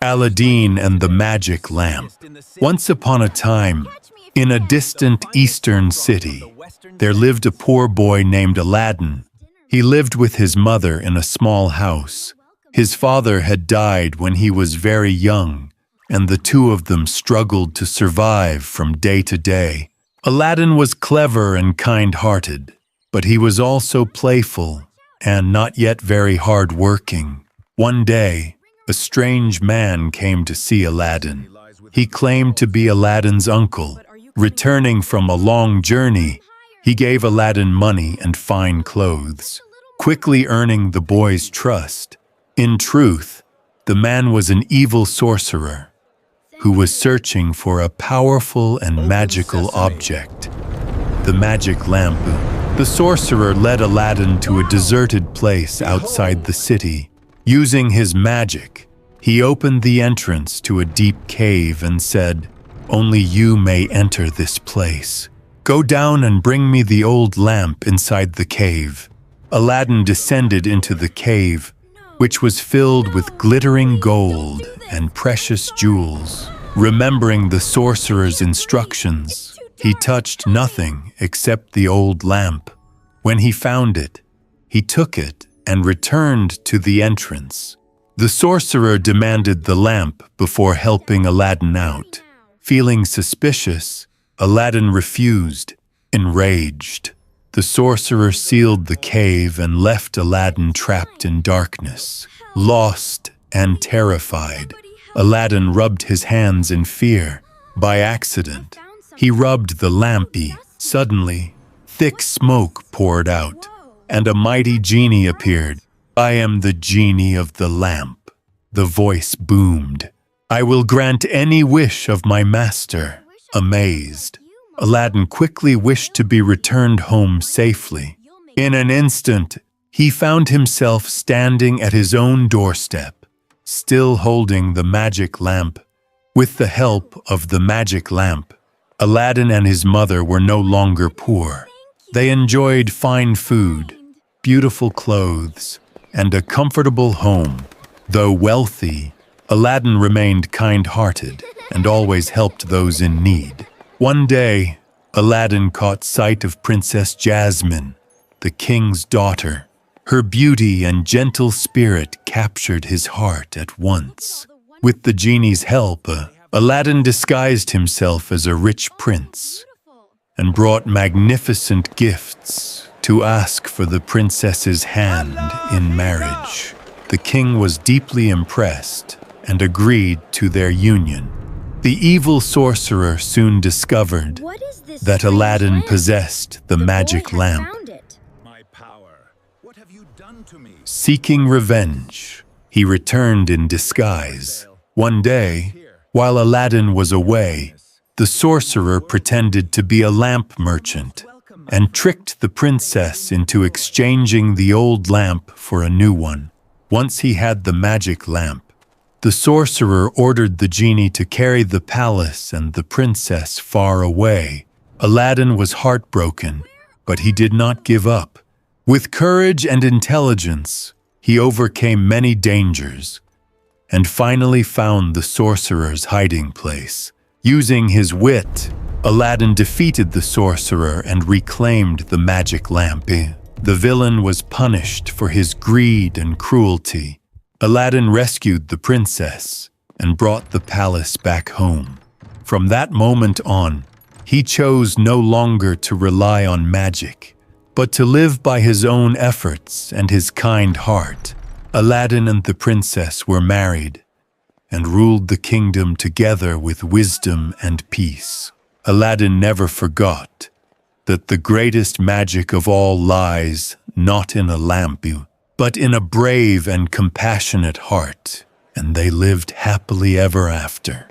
Aladdin and the Magic Lamp. Once upon a time, in a distant eastern city, there lived a poor boy named Aladdin. He lived with his mother in a small house. His father had died when he was very young, and the two of them struggled to survive from day to day. Aladdin was clever and kind-hearted, but he was also playful and not yet very hard-working. One day, a strange man came to see Aladdin. He claimed to be Aladdin's uncle. Returning from a long journey, he gave Aladdin money and fine clothes, quickly earning the boy's trust. In truth, the man was an evil sorcerer who was searching for a powerful and magical object, the magic lamp. The sorcerer led Aladdin to a deserted place outside the city. Using his magic, he opened the entrance to a deep cave and said, "Only you may enter this place. Go down and bring me the old lamp inside the cave." Aladdin descended into the cave, which was filled with glittering gold and precious jewels. Remembering the sorcerer's instructions, he touched nothing except the old lamp. When he found it, he took it and returned to the entrance. The sorcerer demanded the lamp before helping Aladdin out. Feeling suspicious, Aladdin refused, enraged. The sorcerer sealed the cave and left Aladdin trapped in darkness. Lost and terrified, Aladdin rubbed his hands in fear. By accident, he rubbed the lamp. Suddenly, thick smoke poured out, and a mighty genie appeared. "I am the genie of the lamp," the voice boomed. "I will grant any wish of my master." Amazed, Aladdin quickly wished to be returned home safely. In an instant, he found himself standing at his own doorstep, still holding the magic lamp. With the help of the magic lamp, Aladdin and his mother were no longer poor. They enjoyed fine food, beautiful clothes, and a comfortable home. Though wealthy, Aladdin remained kind-hearted and always helped those in need. One day, Aladdin caught sight of Princess Jasmine, the king's daughter. Her beauty and gentle spirit captured his heart at once. With the genie's help, Aladdin disguised himself as a rich prince and brought magnificent gifts to ask for the princess's hand in marriage. The king was deeply impressed and agreed to their union. The evil sorcerer soon discovered that Aladdin possessed the magic lamp. Seeking revenge, he returned in disguise. One day, while Aladdin was away, the sorcerer pretended to be a lamp merchant and tricked the princess into exchanging the old lamp for a new one. Once he had the magic lamp, the sorcerer ordered the genie to carry the palace and the princess far away. Aladdin was heartbroken, but he did not give up. With courage and intelligence, he overcame many dangers and finally found the sorcerer's hiding place. Using his wit, Aladdin defeated the sorcerer and reclaimed the magic lamp. The villain was punished for his greed and cruelty. Aladdin rescued the princess and brought the palace back home. From that moment on, he chose no longer to rely on magic, but to live by his own efforts and his kind heart. Aladdin and the princess were married and ruled the kingdom together with wisdom and peace. Aladdin never forgot that the greatest magic of all lies not in a lamp, but in a brave and compassionate heart, and they lived happily ever after.